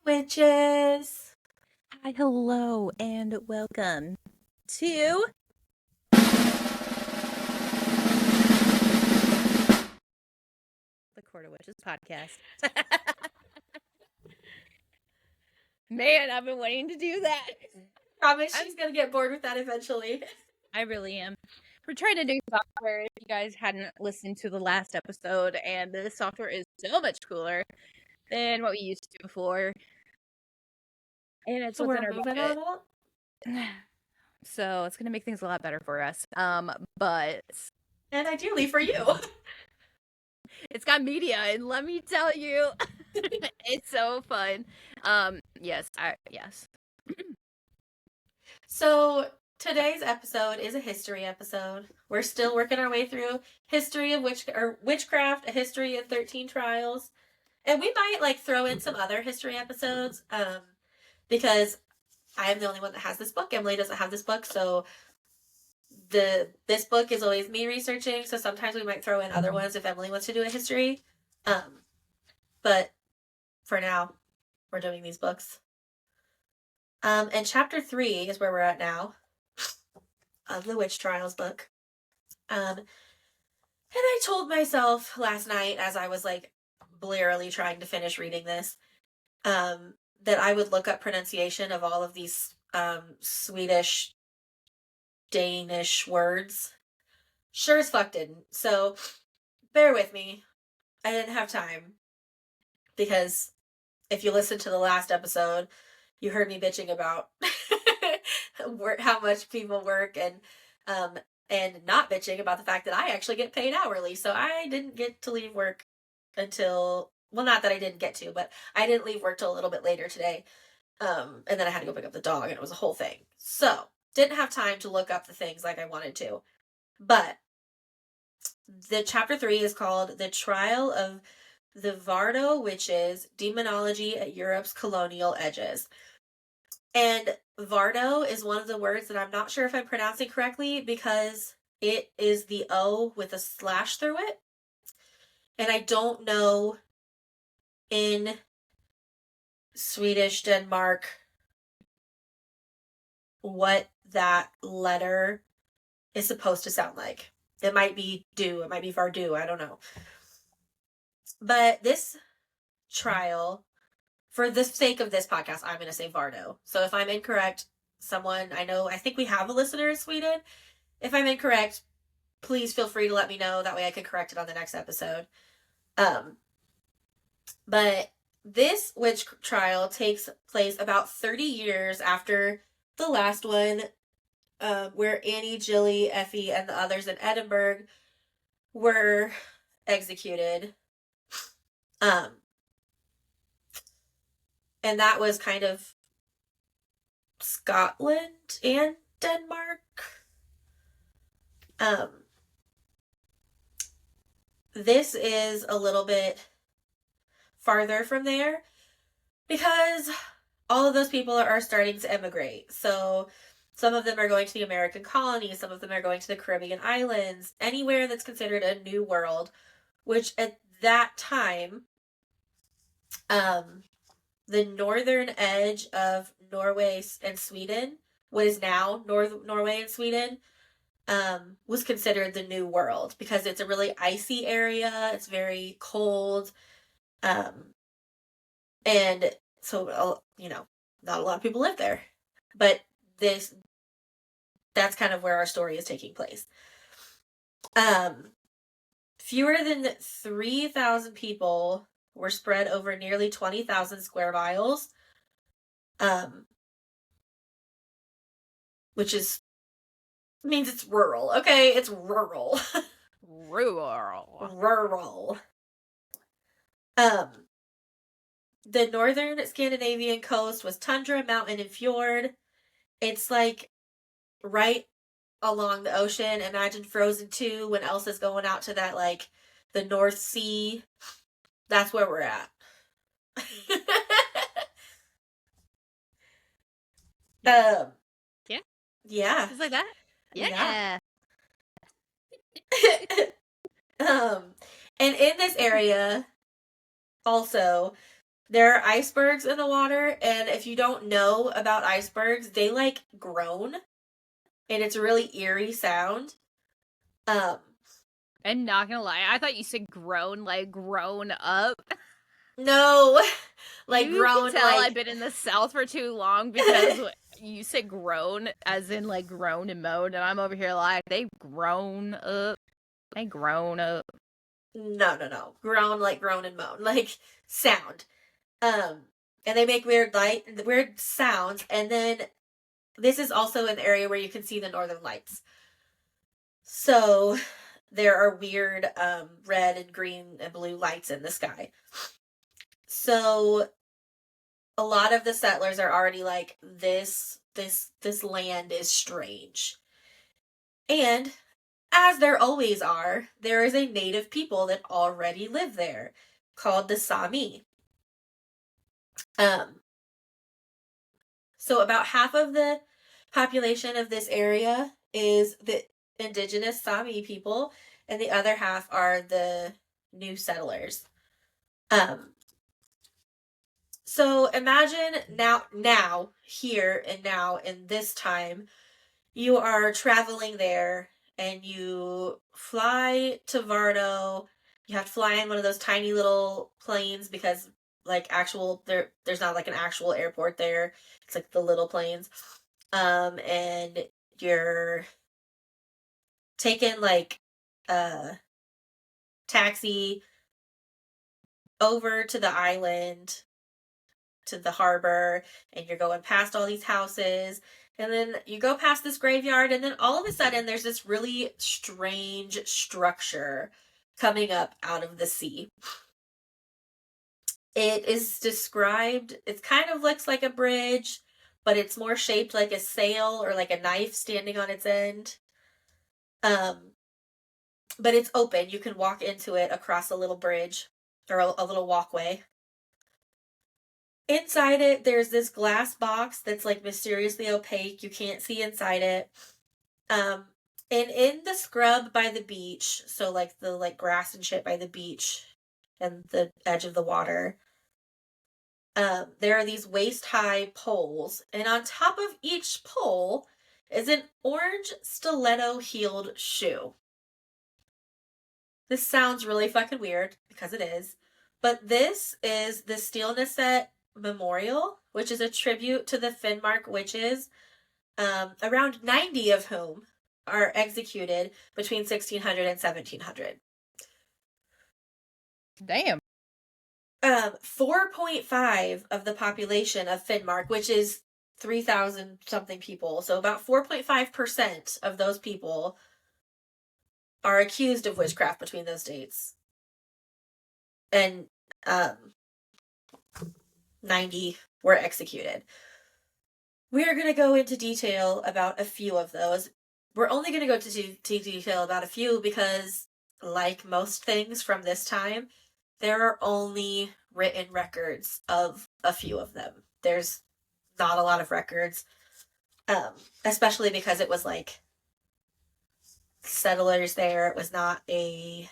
Witches. Hi, hello, and welcome to the Court of Witches podcast. Man, I've been waiting to do that. Promise she's gonna get bored with that eventually. I really am. We're trying to do software if you guys hadn't listened to the last episode, and this software is so much cooler than what we used to before. And it's So within we're our moving budget. on up. So it's gonna make things a lot better for us. But And ideally for you. it's got media, and let me tell you, it's so fun. Yes. So today's episode is a history episode. We're still working our way through history of witchcraft, a history of 13 trials. And we might throw in some other history episodes, because I am the only one that has this book. Emily doesn't have this book, so this book is always me researching, so sometimes we might throw in other ones if Emily wants to do a history. But for now, we're doing these books. And chapter 3 is where we're at now of the Witch Trials book. And I told myself last night as I was blearily trying to finish reading this, that I would look up pronunciation of all of these Swedish, Danish words. Sure as fuck didn't. So bear with me. I didn't have time. Because if you listen to the last episode, you heard me bitching about how much people work and not bitching about the fact that I actually get paid hourly. So I didn't get to leave work until, well, not that I didn't get to, but I didn't leave work till a little bit later today. And then I had to go pick up the dog, and it was a whole thing. So didn't have time to look up the things like I wanted to. But the chapter 3 is called The Trial of the Vardø Witches, Demonology at Europe's Colonial Edges. And Vardø is one of the words that I'm not sure if I'm pronouncing correctly because it is the O with a slash through it. And I don't know in Swedish, Denmark, what that letter is supposed to sound like. It might be do, it might be Vardø, I don't know. But this trial, for the sake of this podcast, I'm going to say Vardø. So if I'm incorrect, I think we have a listener in Sweden. If I'm incorrect, please feel free to let me know. That way I can correct it on the next episode. But this witch trial takes place about 30 years after the last one, where Annie, Jilly, Effie, and the others in Edinburgh were executed. And that was kind of Scotland and Denmark. This is a little bit farther from there because all of those people are starting to emigrate. So some of them are going to the American colonies, some of them are going to the Caribbean islands, anywhere that's considered a new world, which at that time, the northern edge of Norway and Sweden, what is now Norway and Sweden, was considered the New World because it's a really icy area. It's very cold. And so, not a lot of people live there. But that's kind of where our story is taking place. Fewer than 3,000 people were spread over nearly 20,000 square miles. Which means it's rural. Okay, it's rural. Rural. The northern Scandinavian coast was tundra, mountain, and fjord. It's right along the ocean. Imagine Frozen 2 when Elsa's going out to that the North Sea. That's where we're at. Yeah. Yeah. Just like that? Yeah. And in this area, also, There are icebergs in the water, and if you don't know about icebergs, they like groan, and it's a really eerie sound. I'm not gonna lie, I thought you said grown, like grown up. No, like You can groan, tell like I've been in the South for too long because you said grown, as in like grown and moan, and I'm over here like they grown up. They grown up. no, groan like groan and moan, like sound. Um, and they make weird sounds, and then this is also an area where you can see the northern lights. So there are weird red and green and blue lights in the sky. So a lot of the settlers are already like this land is strange. And as there always are, there is a native people that already live there called the Sámi. Um so about half of the population of this area is the indigenous Sámi people, and the other half are the new settlers. Um, so imagine now, here and now, in this time, you are traveling there and you fly to Vardø. You have to fly in one of those tiny little planes because like there's not like an actual airport there. It's like the little planes. And you're taking like a taxi over to the island, to the harbor, and you're going past all these houses, and then you go past this graveyard, and then all of a sudden there's this really strange structure coming up out of the sea. It is described, it kind of looks like a bridge, but it's more shaped like a sail or like a knife standing on its end. But it's open. You can walk into it across a little bridge or a little walkway. Inside it, there's this glass box that's like mysteriously opaque. You can't see inside it. Um, and in the scrub by the beach, so like the like grass and shit by the beach and the edge of the water, there are these waist high poles, and on top of each pole is an orange stiletto heeled shoe. This sounds really fucking weird because it is, but this is the Steelnesset Memorial, which is a tribute to the Finnmark witches, around 90 of whom are executed between 1600 and 1700. Damn. 4.5 of the population of Finnmark, which is 3,000 something people, so about 4.5% of those people are accused of witchcraft between those dates. And 90 were executed. We are going to go into detail about a few of those. We're only going to go to detail about a few because, like most things from this time, there are only written records of a few of them. There's not a lot of records, especially because it was like settlers there. It was not a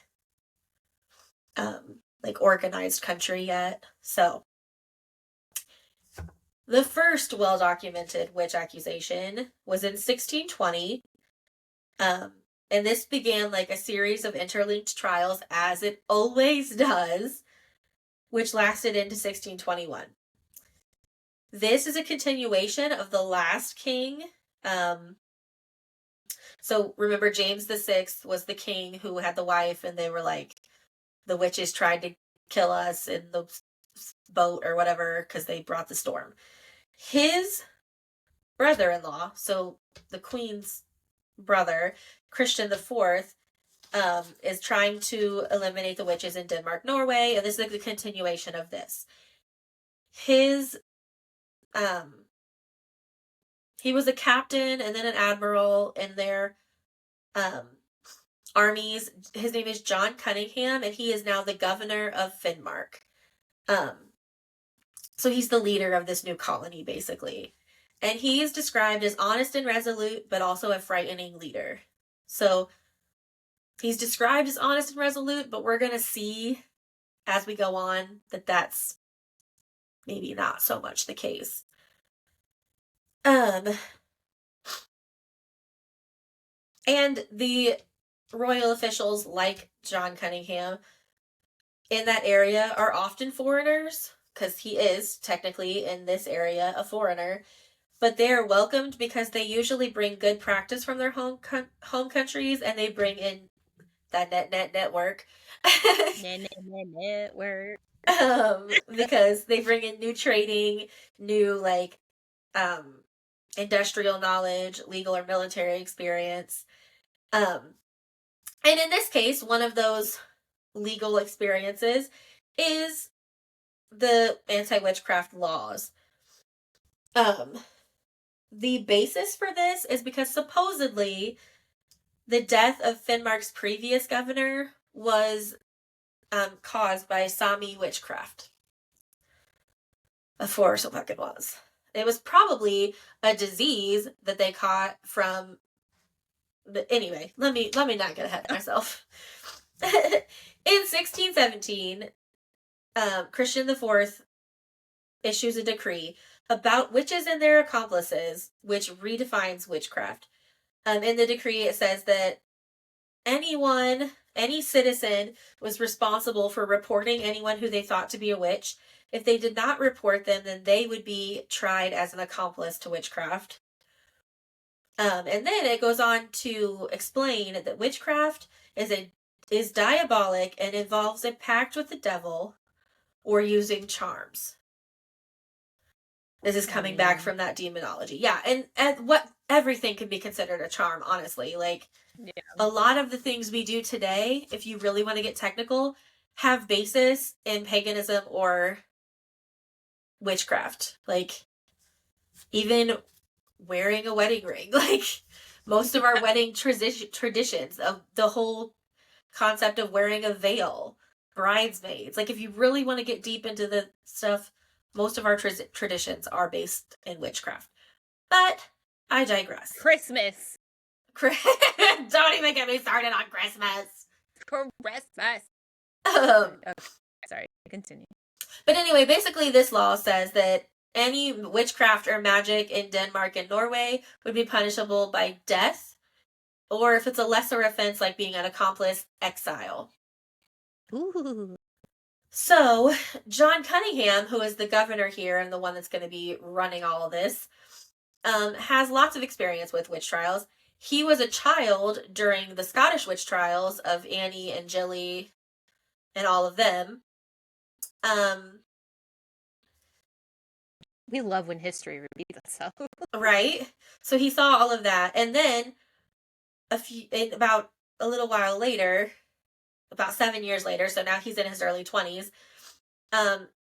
like organized country yet. So the first well-documented witch accusation was in 1620, and this began like a series of interlinked trials, as it always does, which lasted into 1621. This is a continuation of the last king. So remember, James VI was the king who had the wife, and they were like, the witches tried to kill us in the boat or whatever because they brought the storm. His brother-in-law, so the queen's brother, Christian IV, is trying to eliminate the witches in Denmark, Norway, and this is the continuation of this. His, he was a captain and then an admiral in their armies. His name is John Cunningham, and he is now the governor of Finnmark. So he's the leader of this new colony, basically. And he is described as honest and resolute, but also a frightening leader. So he's described as honest and resolute, but we're going to see as we go on that that's maybe not so much the case. And the royal officials, like John Cunningham, in that area are often foreigners, because he is technically in this area a foreigner, but they are welcomed because they usually bring good practice from their home countries, and they bring in that network. Network. Because they bring in new trading, new like industrial knowledge, legal or military experience. And in this case, one of those legal experiences is the anti-witchcraft laws. The basis for this is because supposedly the death of Finnmark's previous governor was caused by Sámi witchcraft. Of course it fucking was. It was probably a disease that they caught from... Anyway, let me not get ahead of myself. In 1617, Christian IV issues a decree about witches and their accomplices, which redefines witchcraft. In the decree, it says that any citizen was responsible for reporting anyone who they thought to be a witch. If they did not report them, then they would be tried as an accomplice to witchcraft. And then it goes on to explain that witchcraft is diabolic and involves a pact with the devil or using charms. This is coming back from that demonology. Yeah, and what everything can be considered a charm, honestly. Like, a lot of the things we do today, if you really want to get technical, have basis in paganism or witchcraft. Like, even wearing a wedding ring. Like, most of our wedding traditions, of the whole concept of wearing a veil, bridesmaids. Like, if you really want to get deep into the stuff, most of our traditions are based in witchcraft. But I digress. Christmas. Don't even get me started on Christmas. Christmas. Okay, sorry, continue. But anyway, basically this law says that any witchcraft or magic in Denmark and Norway would be punishable by death, or if it's a lesser offense like being an accomplice, exile. Ooh. So, John Cunningham, who is the governor here and the one that's going to be running all of this, has lots of experience with witch trials. He was a child during the Scottish witch trials of Annie and Gilly and all of them. We love when history repeats itself. Right? So he saw all of that. And then about a little while later, about 7 years later, so now he's in his early 20s,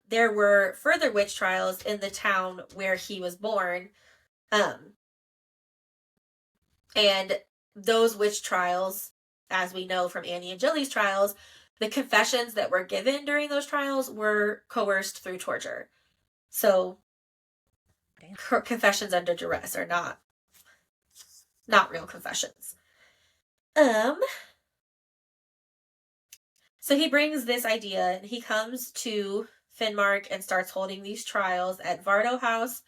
there were further witch trials in the town where he was born. And those witch trials, as we know from Annie and Jilly's trials, the confessions that were given during those trials were coerced through torture. So confessions under duress are not real confessions. So he brings this idea, and he comes to Finnmark and starts holding these trials at Vardø House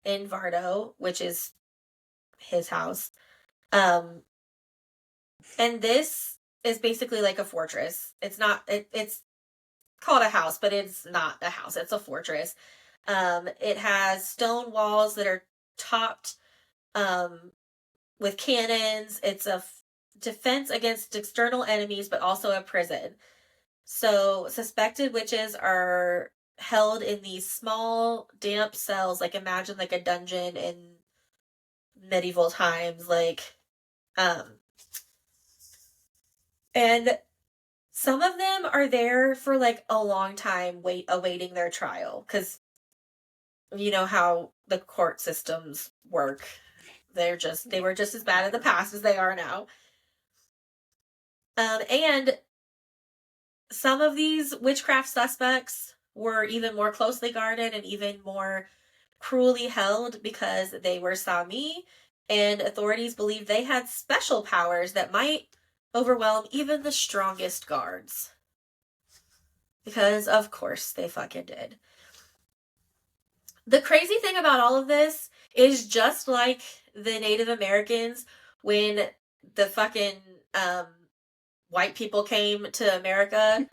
in Vardø, which is his house. And this is basically like a fortress. It's called a house, but it's not a house. It's a fortress. It has stone walls that are topped with cannons. It's a defense against external enemies, but also a prison. So suspected witches are held in these small, damp cells. Like, imagine like a dungeon in medieval times. Like, and some of them are there for like a long time, awaiting their trial, because you know how the court systems work. They were just as bad in the past as they are now. And some of these witchcraft suspects were even more closely guarded and even more cruelly held because they were Sámi, and authorities believed they had special powers that might overwhelm even the strongest guards. Because, of course, they fucking did. The crazy thing about all of this is, just like the Native Americans, when the fucking white people came to America,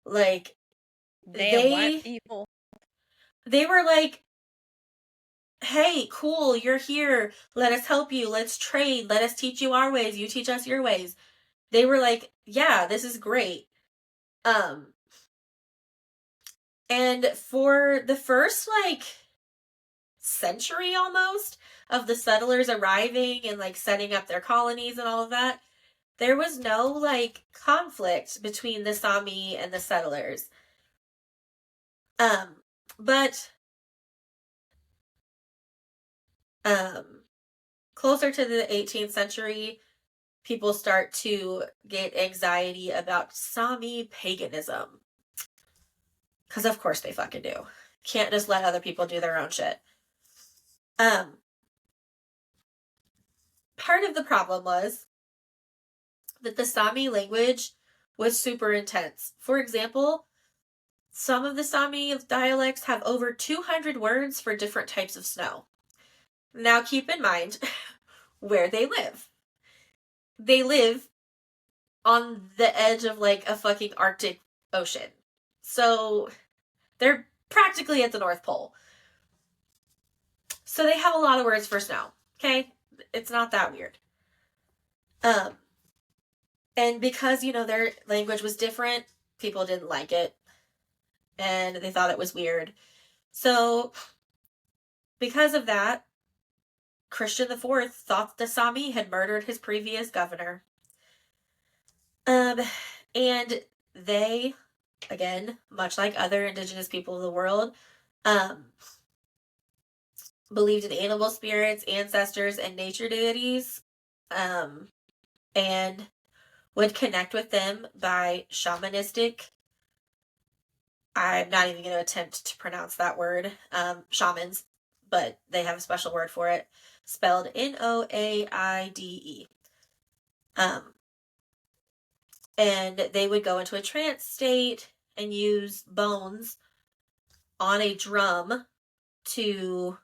like Damn white they people. they were like, hey, cool, you're here, let us help you, let's trade, let us teach you our ways, you teach us your ways. They were like, yeah, this is great. And for the first like century almost of the settlers arriving and like setting up their colonies and all of that, there was no like conflict between the Sámi and the settlers. But closer to the 18th century, people start to get anxiety about Sámi paganism. Because of course they fucking do. Can't just let other people do their own shit. Part of the problem was that the Sámi language was super intense. For example, some of the Sámi dialects have over 200 words for different types of snow. Now keep in mind where they live. They live on the edge of like a fucking Arctic Ocean. So they're practically at the North Pole. So they have a lot of words for snow. Okay? It's not that weird. And because, their language was different, people didn't like it. And they thought it was weird. So, because of that, Christian IV thought the Sámi had murdered his previous governor. And they, again, much like other indigenous people of the world, believed in animal spirits, ancestors, and nature deities, and would connect with them by shamanistic. I'm not even going to attempt to pronounce that word, shamans, but they have a special word for it, spelled Noaide. And they would go into a trance state and use bones on a drum to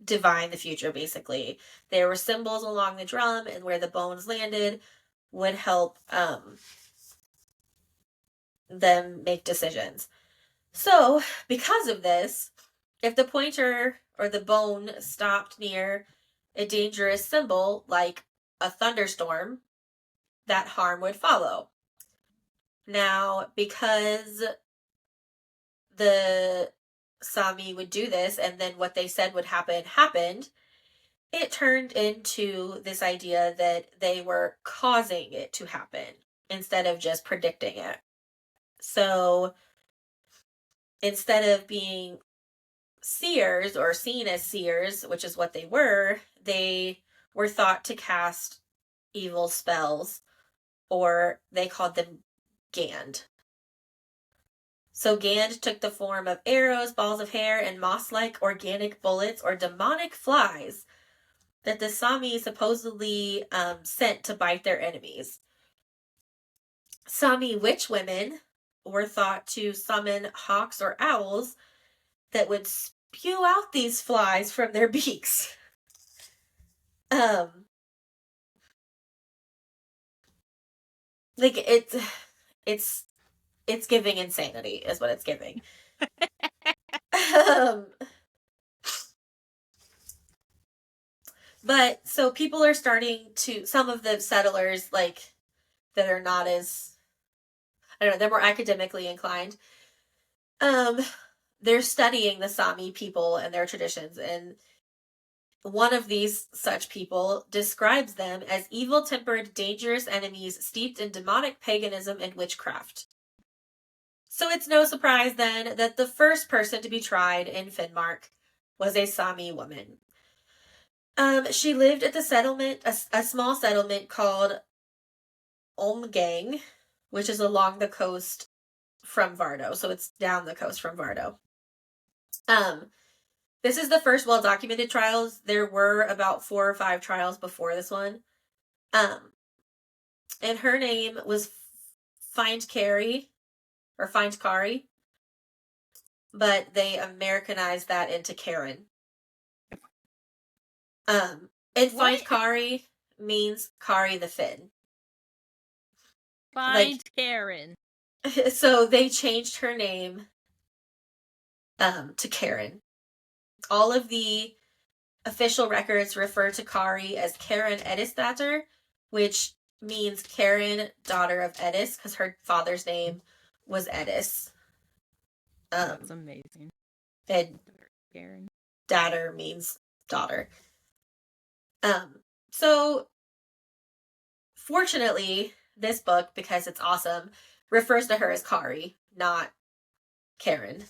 divine the future, basically. There were symbols along the drum, and where the bones landed would help them make decisions. So, because of this, if the pointer or the bone stopped near a dangerous symbol like a thunderstorm, that harm would follow. Now, because the Sámi would do this and then what they said would happen happened, it turned into this idea that they were causing it to happen instead of just predicting it. So instead of being seers or seen as seers, which is what they were thought to cast evil spells, or they called them Gand. So Gand took the form of arrows, balls of hair, and moss-like organic bullets or demonic flies that the Sámi supposedly sent to bite their enemies. Sámi witch women were thought to summon hawks or owls that would spew out these flies from their beaks. Like it's giving insanity is what it's giving. But so people are starting to, some of the settlers like that are not as, I don't know, they're more academically inclined. They're studying the Sámi people and their traditions, and one of these such people describes them as evil-tempered, dangerous enemies steeped in demonic paganism and witchcraft. So it's no surprise then that the first person to be tried in Finnmark was a Sámi woman. She lived at the settlement, a small settlement called Omgang, which is along the coast from Vardø. So it's down the coast from Vardø. This is the first well-documented trials. There were about 4 or 5 trials before this one. And her name was Find Kari. but they Americanized that into Karen. And Find Kari means Kari the Finn. Find Karen. So they changed her name to Karen. All of the official records refer to Kari as Karen Edisdatter, which means Karen, daughter of Edis, because her father's name was Edis. That's amazing. And Karen. Datter means daughter. So fortunately, this book, because it's awesome, refers to her as Kari, not Karen.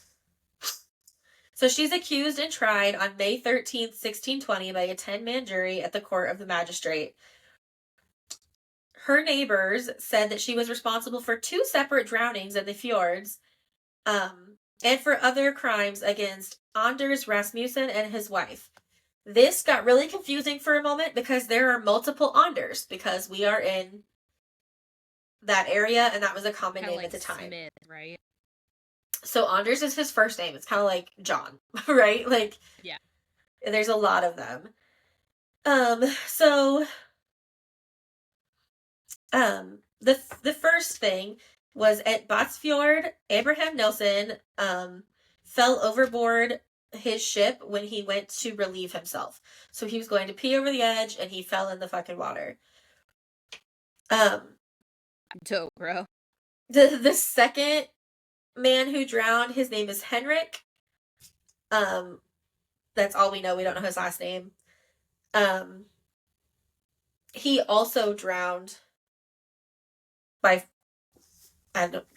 So she's accused and tried on May 13th, 1620 by a 10-man jury at the court of the magistrate. Her neighbors said that she was responsible for 2 separate drownings in the fjords, and for other crimes against Anders Rasmussen and his wife. This got really confusing for a moment because there are multiple Anders, because we are in that area, and that was a common name at the time. Smith, right? So Anders is his first name. It's kind of like John, right? Like, yeah. There's a lot of them. So the first thing was at Botsfjord. Abraham Nilsson fell overboard his ship when he went to relieve himself. So he was going to pee over the edge and he fell in the fucking water. Dope, bro. The second man who drowned, his name is Henrik. That's all we know. We don't know his last name. He also drowned by,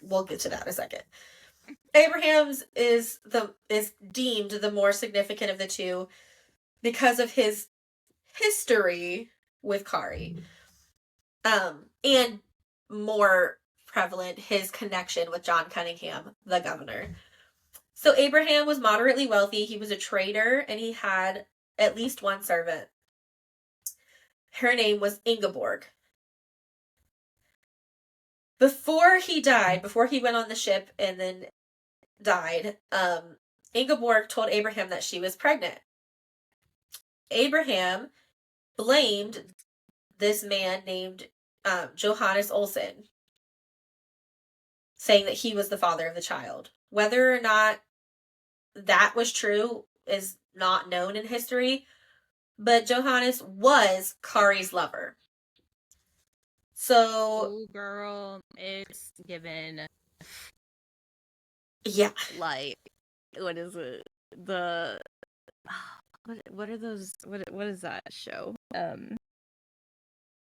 we'll get to that in a second. Abraham's is deemed the more significant of the two because of his history with Kari. And more prevalent, his connection with John Cunningham, the governor. So Abraham was moderately wealthy. He was a trader, and he had at least one servant. Her name was Ingeborg. Before he died, before he went on the ship and then died, Ingeborg told Abraham that she was pregnant. Abraham blamed this man named Johannes Olsen, saying that he was the father of the child. Whether or not that was true is not known in history, but Johannes was Kari's lover. So, ooh, girl, it's given. Yeah. Like, what is it? What are those? What is that show?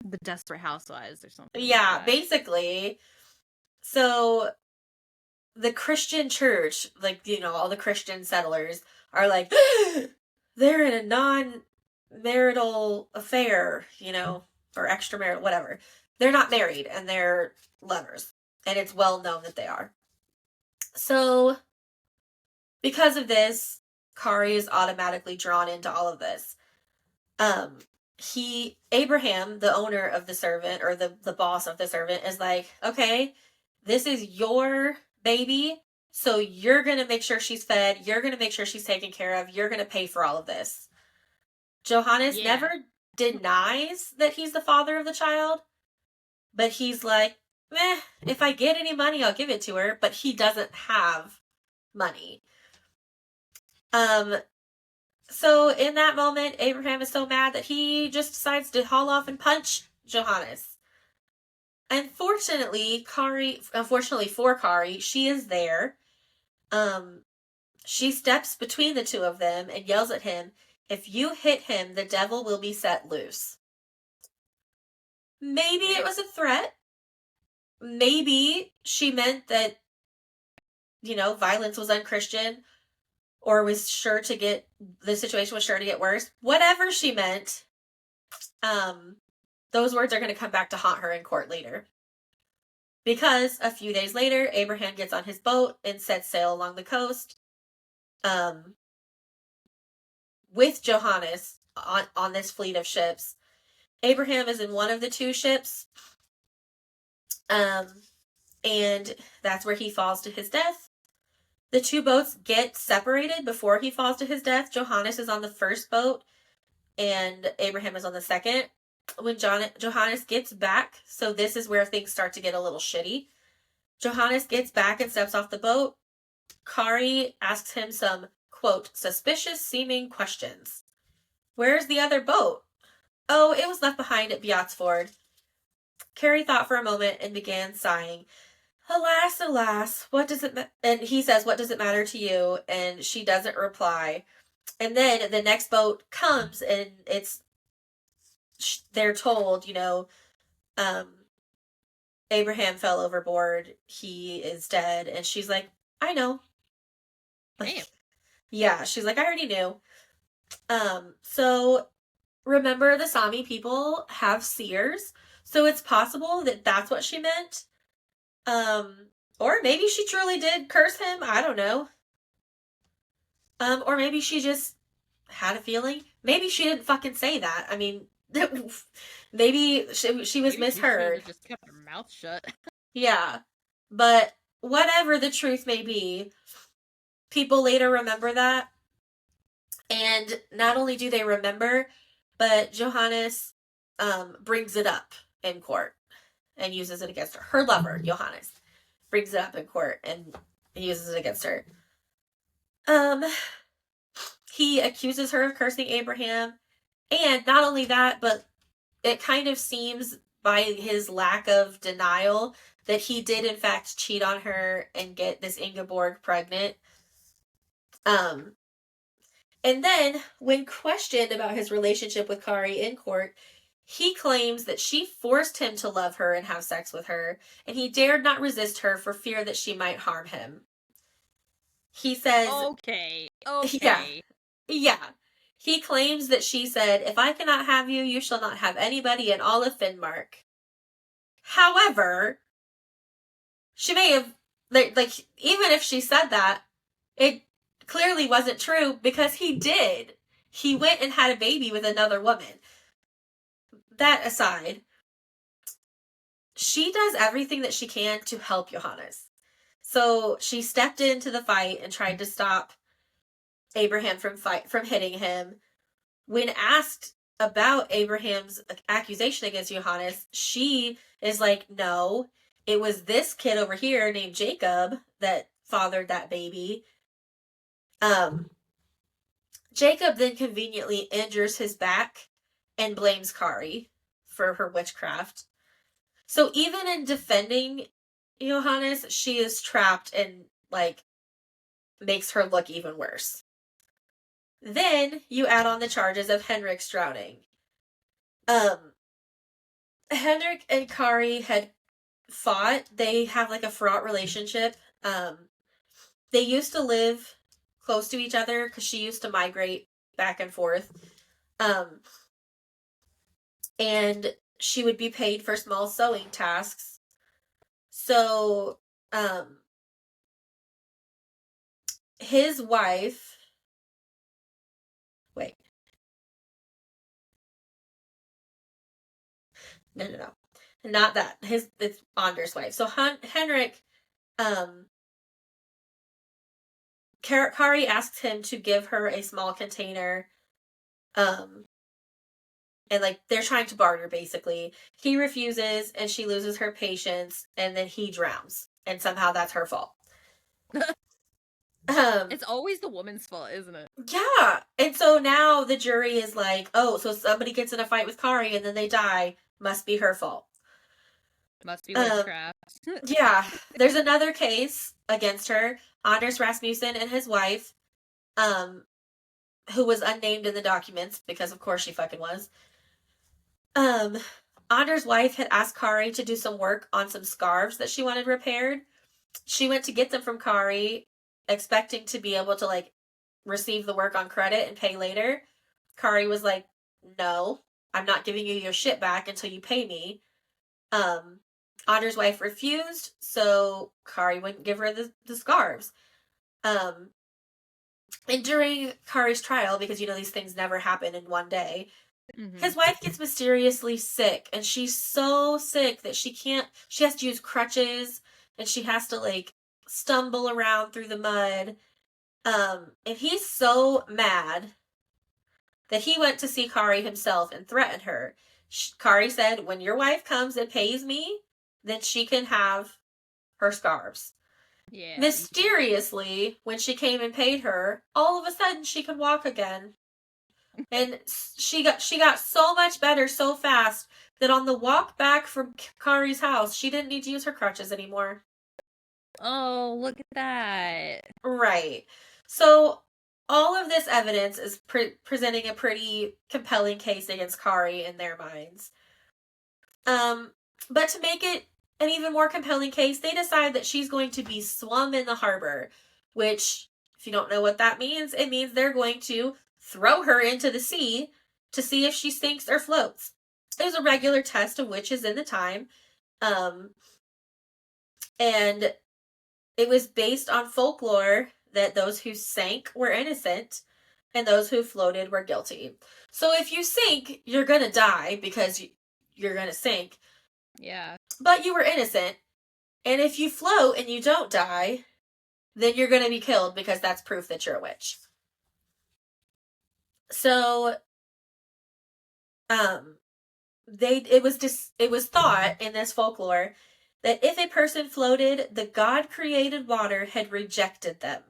The Desperate Housewives or something. Yeah, like basically. So the Christian church, like, all the Christian settlers are like, they're in a non-marital affair, or extramarital, whatever. They're not married and they're lovers. And it's well known that they are. So because of this, Kari is automatically drawn into all of this. Abraham, the owner of the servant, or the boss of the servant, is like, okay, this is your baby, so you're going to make sure she's fed, you're going to make sure she's taken care of, you're going to pay for all of this. Johannes never denies that he's the father of the child, but he's like, if I get any money, I'll give it to her, but he doesn't have money. So in that moment, Abraham is so mad that he just decides to haul off and punch Johannes. Unfortunately for Kari, she is there. She steps between the two of them and yells at him, "If you hit him, the devil will be set loose." Maybe it was a threat. Maybe she meant that, violence was unchristian, or the situation was sure to get worse. Whatever she meant, those words are going to come back to haunt her in court later. Because a few days later, Abraham gets on his boat and sets sail along the coast, with Johannes on this fleet of ships. Abraham is in one of the 2 ships, and that's where he falls to his death. The two boats get separated before he falls to his death. Johannes is on the first boat and Abraham is on the second. When Johannes gets back, so this is where things start to get a little shitty. Johannes gets back and steps off the boat. Kari asks him some, quote, suspicious seeming questions. Where's the other boat? Oh, it was left behind at Bjotsfjord. Kari thought for a moment and began sighing. Alas, alas, what does it and he says, what does it matter to you? And she doesn't reply. And then the next boat comes and they're told, Abraham fell overboard. He is dead. And she's like, I know. Damn. Yeah, she's like, I already knew. So remember the Sámi people have seers. So it's possible that that's what she meant. Or maybe she truly did curse him. I don't know. Or maybe she just had a feeling. Maybe she didn't fucking say that. I mean, maybe she was misheard. She just kept her mouth shut. Yeah. But whatever the truth may be, people later remember that. And not only do they remember, but Johannes brings it up in court and uses it against her. Her lover, Johannes, brings it up in court and uses it against her. He accuses her of cursing Abraham. And not only that, but it kind of seems by his lack of denial that he did in fact cheat on her and get this Ingeborg pregnant. And then, when questioned about his relationship with Kari in court, he claims that she forced him to love her and have sex with her, and he dared not resist her for fear that she might harm him. He says... Okay. Yeah. He claims that she said, if I cannot have you, you shall not have anybody in all of Finnmark. However, she may have... even if she said that, it clearly wasn't true because he did. He went and had a baby with another woman. That aside, she does everything that she can to help Johannes. So she stepped into the fight and tried to stop Abraham from hitting him. When asked about Abraham's accusation against Johannes, she is like, no, it was this kid over here named Jacob that fathered that baby. Jacob then conveniently injures his back and blames Kari for her witchcraft. So even in defending Johannes, she is trapped and, makes her look even worse. Then you add on the charges of Henrik's drowning. Henrik and Kari had fought. They have, a fraught relationship. They used to live close to each other because she used to migrate back and forth. And she would be paid for small sewing tasks. So, his wife... Wait. No. Not that. It's Anders' wife. So, Henrik, Kari asks him to give her a small container, and they're trying to barter basically. He refuses and she loses her patience and then he drowns and somehow that's her fault. It's always the woman's fault, isn't it? Yeah. And so now the jury is like, oh, so somebody gets in a fight with Kari and then they die, must be her fault. Must be witchcraft. Yeah. There's another case against her. Anders Rasmussen and his wife, who was unnamed in the documents because of course she fucking was. Anders' wife had asked Kari to do some work on some scarves that she wanted repaired. She went to get them from Kari, expecting to be able to, receive the work on credit and pay later. Kari was like, no, I'm not giving you your shit back until you pay me. Anders' wife refused, so Kari wouldn't give her the scarves. And during Kari's trial, because, these things never happen in one day, his wife gets mysteriously sick, and she's so sick that she has to use crutches, and she has to, stumble around through the mud. And he's so mad that he went to see Kari himself and threatened her. Kari said, when your wife comes and pays me, then she can have her scarves. Yeah. Mysteriously, when she came and paid her, all of a sudden she could walk again. And she got so much better so fast that on the walk back from Kari's house, she didn't need to use her crutches anymore. Oh, look at that. Right. So all of this evidence is presenting a pretty compelling case against Kari in their minds. But to make it an even more compelling case, they decide that she's going to be swum in the harbor, which, if you don't know what that means, it means they're going to throw her into the sea to see if she sinks or floats. It was a regular test of witches in the time. And it was based on folklore that those who sank were innocent and those who floated were guilty. So if you sink, you're going to die because you're going to sink. Yeah. But you were innocent. And if you float and you don't die, then you're going to be killed because that's proof that you're a witch. So, it was thought in this folklore that if a person floated, the God-created water had rejected them.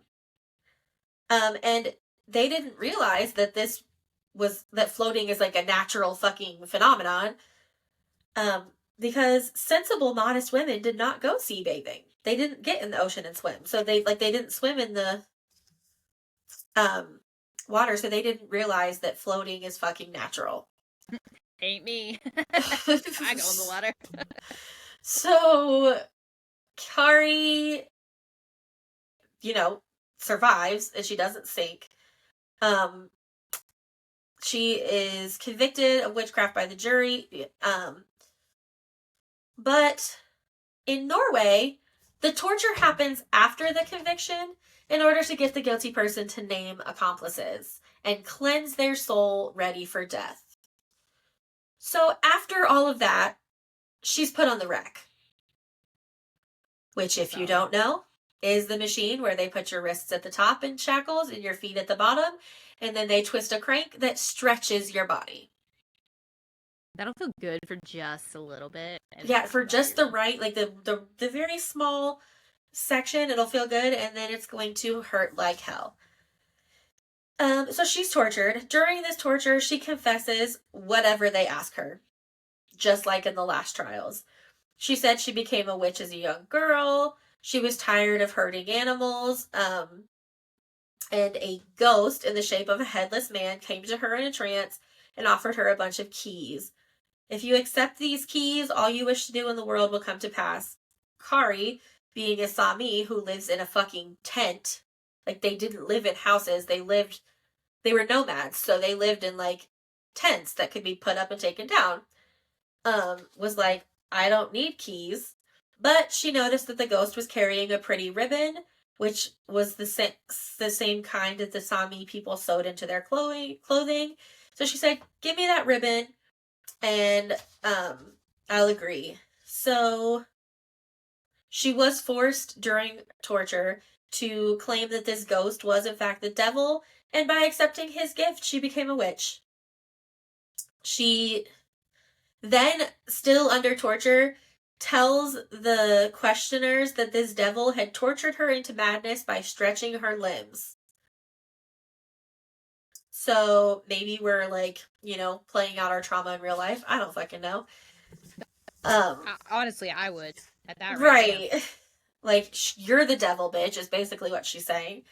And they didn't realize that that floating is like a natural fucking phenomenon. Because sensible, modest women did not go sea bathing. They didn't get in the ocean and swim. So they didn't swim in the water, so they didn't realize that floating is fucking natural. Ain't me. I go in the water. So Kari, survives and she doesn't sink. She is convicted of witchcraft by the jury. But in Norway, the torture happens after the conviction in order to get the guilty person to name accomplices and cleanse their soul ready for death. So after all of that, she's put on the rack. Which, if you don't know, is the machine where they put your wrists at the top in shackles and your feet at the bottom, and then they twist a crank that stretches your body. That'll feel good for just a little bit. Yeah, for just the right, like the very small section, it'll feel good, and then it's going to hurt like hell. So she's tortured. During this torture, she confesses whatever they ask her, just like in the last trials. She said she became a witch as a young girl. She was tired of hurting animals. And a ghost in the shape of a headless man came to her in a trance and offered her a bunch of keys. If you accept these keys, all you wish to do in the world will come to pass. Kari, being a Sámi who lives in a fucking tent, like they didn't live in houses, they were nomads, so they lived in like tents that could be put up and taken down. Was like, I don't need keys. But she noticed that the ghost was carrying a pretty ribbon, which was the same kind that the Sámi people sewed into their clothing. So she said, give me that ribbon and I'll agree. So she was forced during torture to claim that this ghost was in fact the devil, and by accepting his gift, she became a witch. She then, still under torture, tells the questioners that this devil had tortured her into madness by stretching her limbs. So maybe we're like, playing out our trauma in real life. I don't fucking know. Honestly, I would at that rate. Right. Like, you're the devil, bitch, is basically what she's saying.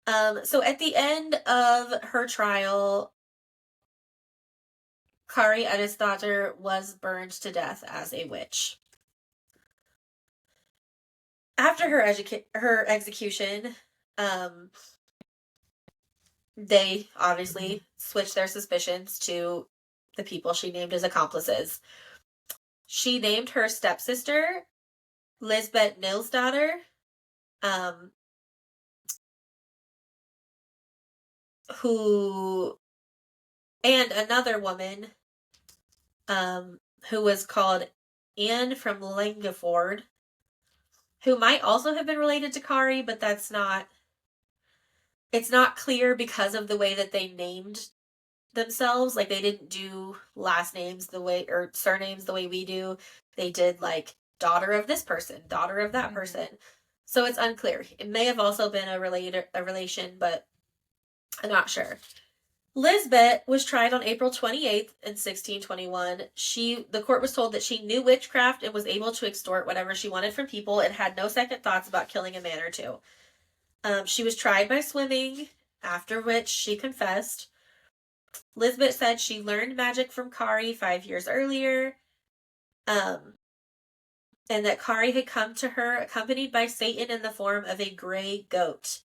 So at the end of her trial, Kari Eddisdottir was burned to death as a witch. After her execution, they obviously switched their suspicions to the people she named as accomplices. She named her stepsister Lisbeth Nilsdottir, and another woman, who was called Anne from Langeford. who might also have been related to Kari, but it's not clear because of the way that they named themselves. Like, they didn't do last names the way, or surnames the way we do. They did like daughter of this person, daughter of that person. So it's unclear. It may have also been a relation, but I'm not sure. Lisbeth was tried on April 28th in 1621. The court was told that she knew witchcraft and was able to extort whatever she wanted from people and had no second thoughts about killing a man or two. She was tried by swimming, after which she confessed. Lisbeth said she learned magic from Kari 5 years earlier, and that Kari had come to her accompanied by Satan in the form of a gray goat.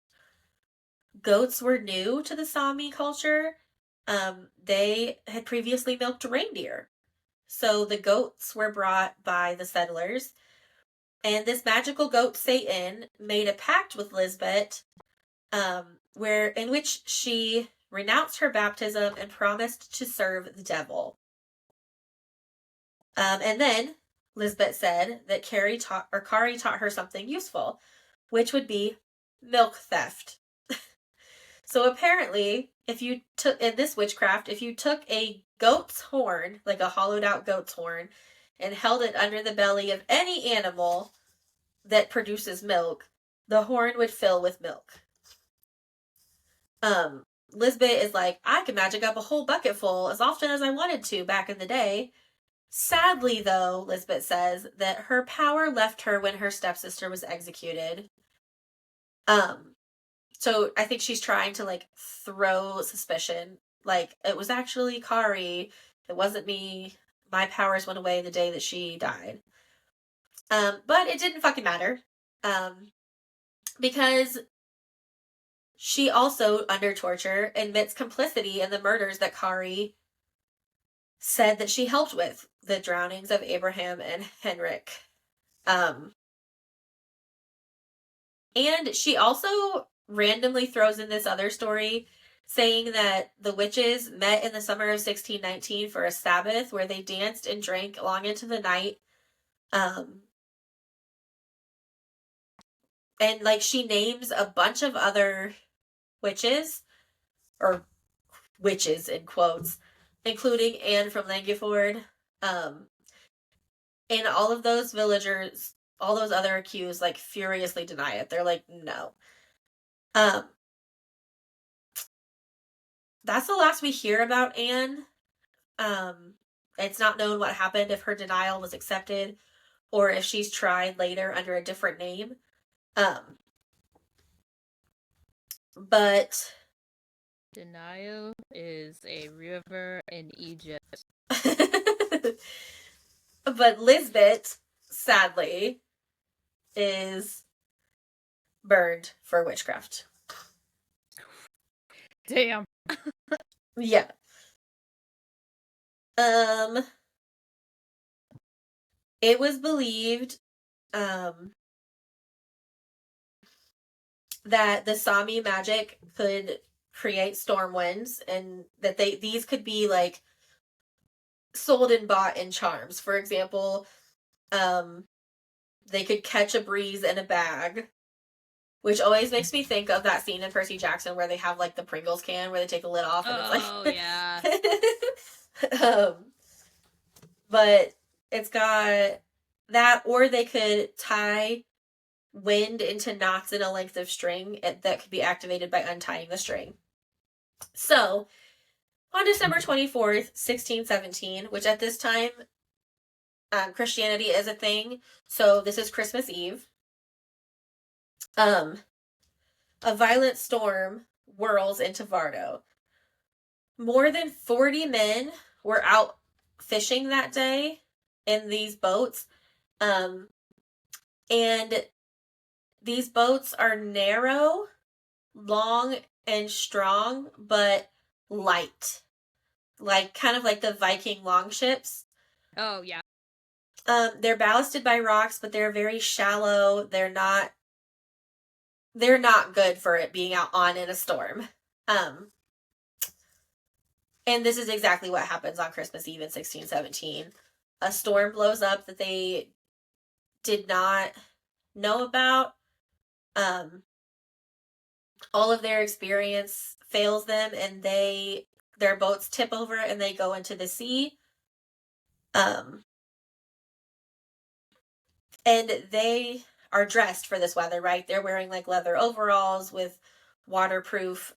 Goats were new to the Sámi culture. They had previously milked reindeer. So the goats were brought by the settlers. And this magical goat, Satan, made a pact with Lisbeth, in which she renounced her baptism and promised to serve the devil. And then Lisbeth said that Kari taught her something useful, which would be milk theft. So apparently, in this witchcraft, if you took a goat's horn, like a hollowed out goat's horn, and held it under the belly of any animal that produces milk, the horn would fill with milk. Lisbeth is like, I could magic up a whole bucket full as often as I wanted to back in the day. Sadly, though, Lisbeth says that her power left her when her stepsister was executed. So I think she's trying to like throw suspicion. Like, it was actually Kari. It wasn't me. My powers went away the day that she died. But it didn't fucking matter. Because she also, under torture, admits complicity in the murders that Kari said that she helped with. The drownings of Abraham and Henrik. And she also randomly throws in this other story saying that the witches met in the summer of 1619 for a Sabbath where they danced and drank long into the night. And like, she names a bunch of other witches, or witches in quotes, including Anne from Langeford. And all of those villagers, all those other accused, like, furiously deny it. They're like, no. That's the last we hear about Anne. It's not known what happened, if her denial was accepted or if she's tried later under a different name. But denial is a river in Egypt. But Lisbeth, sadly, is burned for witchcraft. Damn. Yeah. It was believed that the Sámi magic could create storm winds, and that these could be like sold and bought in charms. For example, they could catch a breeze in a bag, which always makes me think of that scene in Percy Jackson where they have like the Pringles can where they take the lid off and it's like, oh yeah. But it's got that, or they could tie wind into knots in a length of string that could be activated by untying the string. So, on December 24th, 1617, which at this time, Christianity is a thing, so this is Christmas Eve, a violent storm whirls into Vardø. More than 40 men were out fishing that day in these boats. And these boats are narrow, long, and strong, but light. Like, kind of like the Viking longships. Oh, yeah. They're ballasted by rocks, but they're very shallow. They're not good for it being out on in a storm. And this is exactly what happens on Christmas Eve in 1617. A storm blows up that they did not know about. All of their experience fails them, and their boats tip over and they go into the sea. And they are dressed for this weather, right? They're wearing like leather overalls with waterproof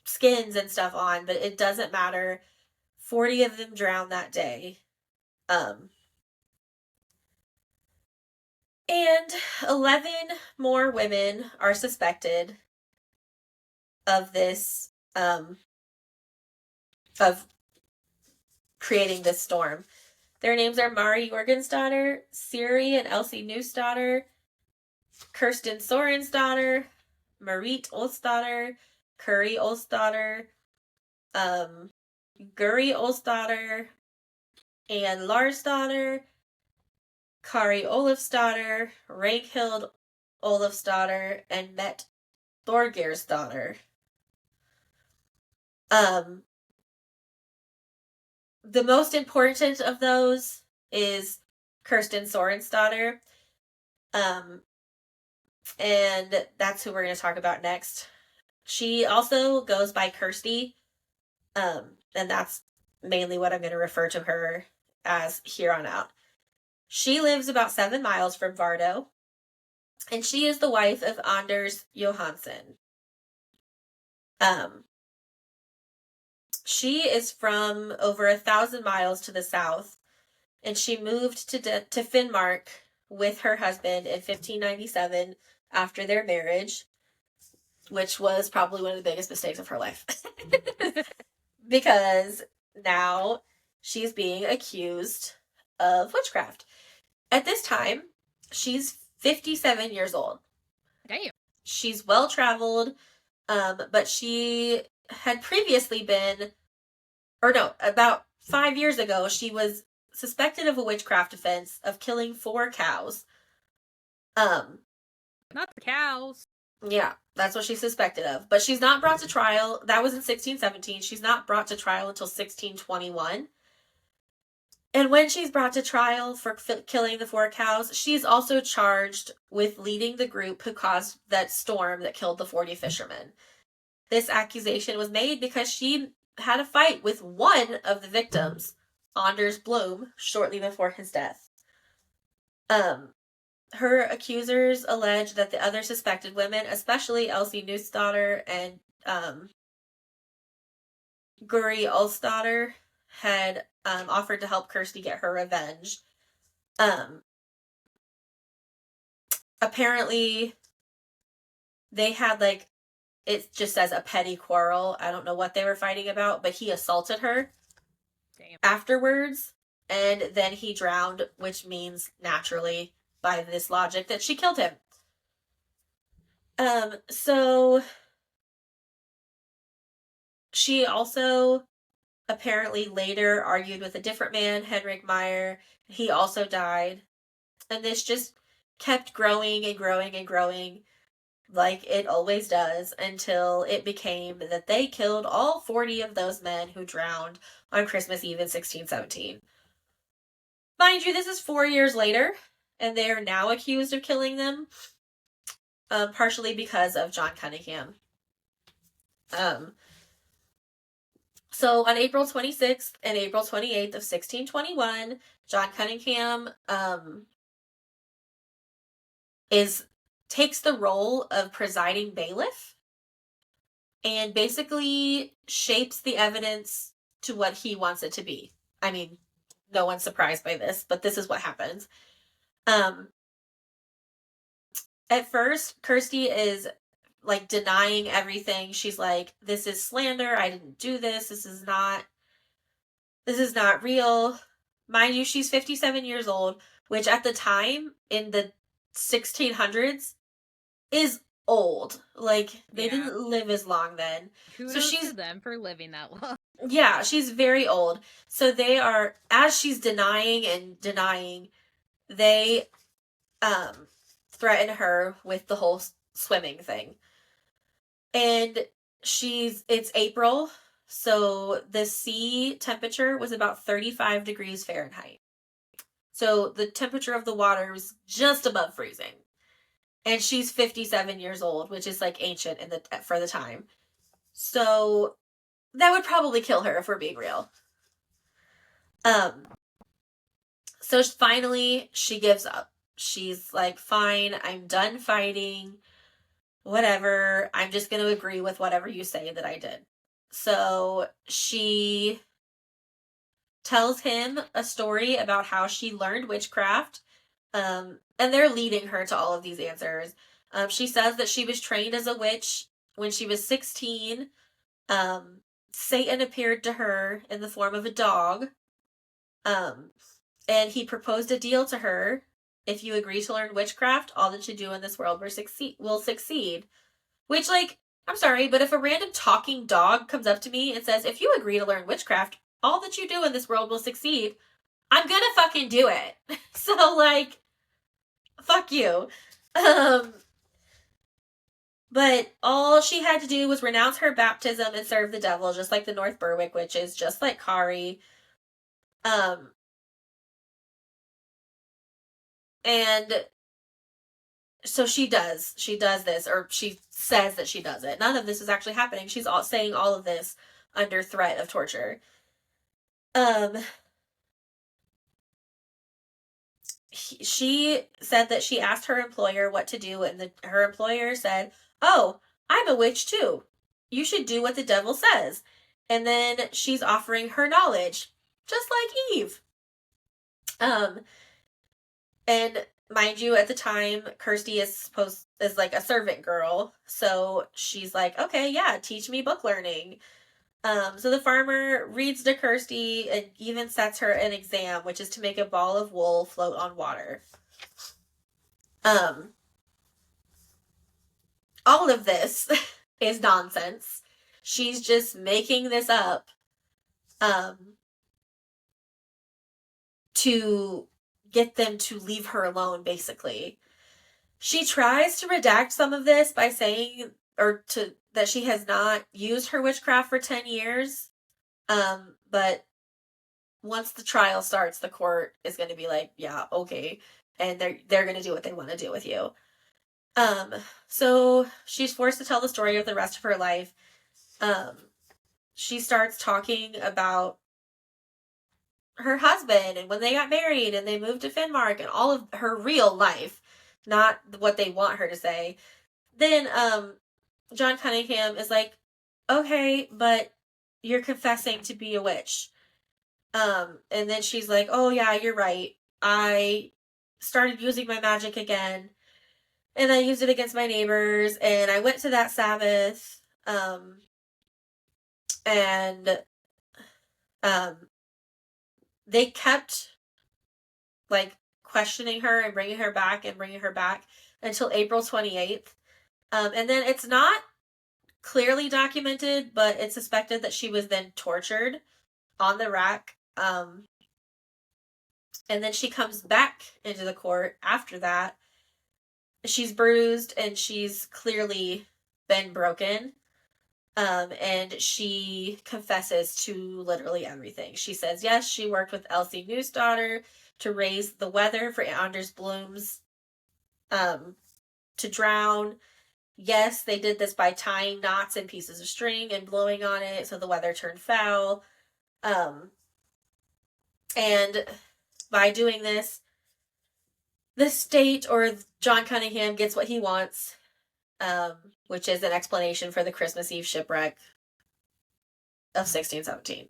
skins and stuff on, but it doesn't matter. 40 of them drown that day. And 11 more women are suspected of this, of creating this storm. Their names are Mari Jorgensdottir, Siri and Elsie Newsdottir, Kirsten Sorensdottir, Marit Olsdottir, Curry Olsdottir, Guri Olsdottir, Anne Larsdottir, Kari Olafsdottir, Ragnhild Olafsdottir, and Met Thorgeirsdottir. The most important of those is Kirsten Sorensdottir. And that's who we're going to talk about next. She also goes by Kirsty. And that's mainly what I'm going to refer to her as here on out. She lives about 7 miles from Vardø, and she is the wife of Anders Johansson. She is from over 1,000 miles to the south, and she moved to Finnmark with her husband in 1597 after their marriage, which was probably one of the biggest mistakes of her life. Because now she's being accused of witchcraft. At this time, she's 57 years old. Damn. She's well-traveled, but she had previously been, about 5 years ago, she was suspected of a witchcraft offense of killing 4 cows. Not the cows. Yeah, that's what she's suspected of. But she's not brought to trial. That was in 1617. She's not brought to trial until 1621. And when she's brought to trial for killing the 4 cows, she's also charged with leading the group who caused that storm that killed the 40 fishermen. This accusation was made because she had a fight with one of the victims, Anders Blom, shortly before his death. Her accusers allege that the other suspected women, especially Elsie Newsdottir and Guri Olsdottir, had offered to help Kirsty get her revenge. Apparently, they had, it just says a petty quarrel. I don't know what they were fighting about, but he assaulted her. Damn. Afterwards, and then he drowned, which means, naturally, by this logic, that she killed him. So she also apparently later argued with a different man, Henrik Meyer. He also died. And this just kept growing and growing and growing, like it always does, until it became that they killed all 40 of those men who drowned on Christmas Eve in 1617. Mind you, this is 4 years later, and they are now accused of killing them, partially because of John Cunningham. So on April 26th and April 28th of 1621, John Cunningham takes the role of presiding bailiff and basically shapes the evidence to what he wants it to be. I mean, no one's surprised by this, but this is what happens. At first, Kirsty is denying everything. She's like, this is slander. I didn't do this. This is not real. Mind you, she's 57 years old, which at the time in the 1600s is old. They didn't live as long then. Kudos to them for living that long. Yeah, she's very old. So they are, as she's denying and denying, they threaten her with the whole swimming thing. And it's April, so the sea temperature was about 35 degrees Fahrenheit. So the temperature of the water was just above freezing. And she's 57 years old, which is like ancient for the time. So that would probably kill her if we're being real. So finally she gives up. She's like, fine, I'm done fighting. Whatever. I'm just going to agree with whatever you say that I did. So she tells him a story about how she learned witchcraft. And they're leading her to all of these answers. She says that she was trained as a witch when she was 16. Satan appeared to her in the form of a dog. And he proposed a deal to her. If you agree to learn witchcraft, all that you do in this world will succeed. Which, like, I'm sorry, but if a random talking dog comes up to me and says, if you agree to learn witchcraft, all that you do in this world will succeed, I'm gonna fucking do it. So, like, fuck you. But all she had to do was renounce her baptism and serve the devil, just like the North Berwick witches, just like Kari. And so she does this, or she says that she does it. None of this is actually happening. She's saying all of this under threat of torture. She said that she asked her employer what to do, and her employer said, oh, I'm a witch too. You should do what the devil says. And then she's offering her knowledge, just like Eve. And mind you, at the time, Kirsty is like a servant girl. So she's like, okay, yeah, teach me book learning. So the farmer reads to Kirsty and even sets her an exam, which is to make a ball of wool float on water. All of this is nonsense. She's just making this up to get them to leave her alone, basically. She tries to redact some of this by saying that she has not used her witchcraft for 10 years. But once the trial starts, the court is going to be like, yeah, okay. And they're going to do what they want to do with you. So she's forced to tell the story of the rest of her life. She starts talking about her husband and when they got married and they moved to Finnmark and all of her real life, not what they want her to say. Then, John Cunningham is like, okay, but you're confessing to be a witch. And then she's like, oh yeah, you're right. I started using my magic again. And I used it against my neighbors. And I went to that Sabbath. And they kept, like, questioning her and bringing her back until April 28th. And then it's not clearly documented, but it's suspected that she was then tortured on the rack. And then she comes back into the court after that. She's bruised and she's clearly been broken. And she confesses to literally everything. She says, yes, she worked with Elsie Newsdaughter to raise the weather for Anders Bloom's to drown. Yes, they did this by tying knots and pieces of string and blowing on it so the weather turned foul. And by doing this, the state or John Cunningham gets what he wants, which is an explanation for the Christmas Eve shipwreck of 1617.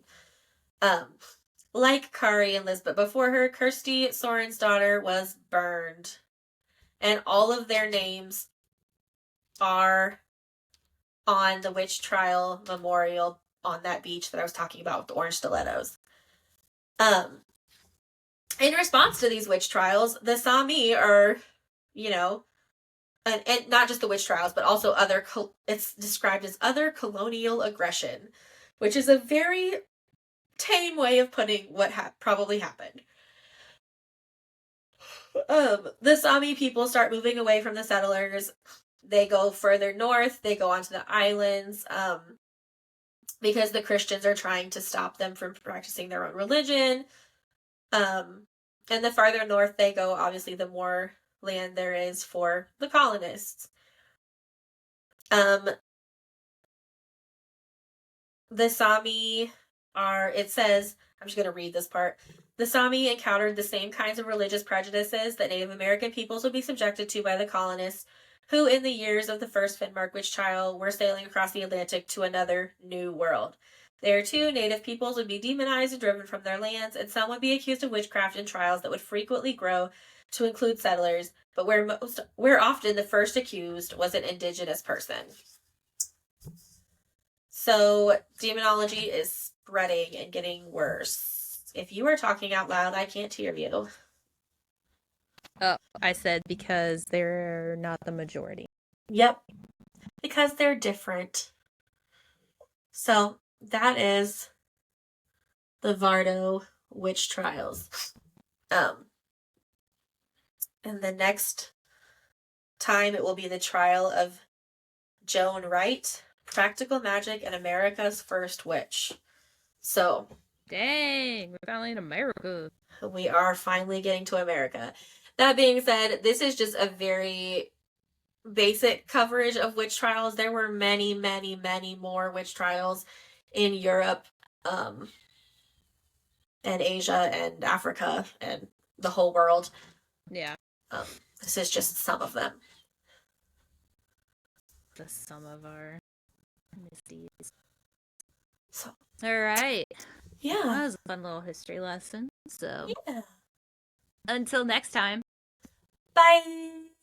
Like Kari and Lisbeth before her, Kirsty Sorensdottir was burned. And all of their names are on the witch trial memorial on that beach that I was talking about with the orange stilettos. In response to these witch trials, the Sámi are, and not just the witch trials, but also it's described as other colonial aggression, which is a very tame way of putting what probably happened. The Sámi people start moving away from the settlers. They go further north. They go onto the islands, because the Christians are trying to stop them from practicing their own religion. And the farther north they go, obviously, the more land there is for the colonists. The Sámi it says, I'm just going to read this part. The Sámi encountered the same kinds of religious prejudices that Native American peoples would be subjected to by the colonists, who in the years of the first Finnmark witch trial were sailing across the Atlantic to another new world. There, too, Native peoples would be demonized and driven from their lands, and some would be accused of witchcraft in trials that would frequently grow to include settlers, but where often the first accused was an indigenous person. So demonology is spreading and getting worse. If you are talking out loud, I can't hear you. Oh, I said because they're not the majority. Yep. Because they're different. So that is the Vardø witch trials. And the next time it will be the trial of Joan Wright, Practical Magic and America's First Witch. So, dang, we're finally in America. We are finally getting to America. That being said, this is just a very basic coverage of witch trials. There were many, many, many more witch trials in Europe, and Asia and Africa and the whole world. Yeah. This is just some of them. The sum of our misdeeds. So, all right. Yeah. That was a fun little history lesson. So, yeah. Until next time. Bye.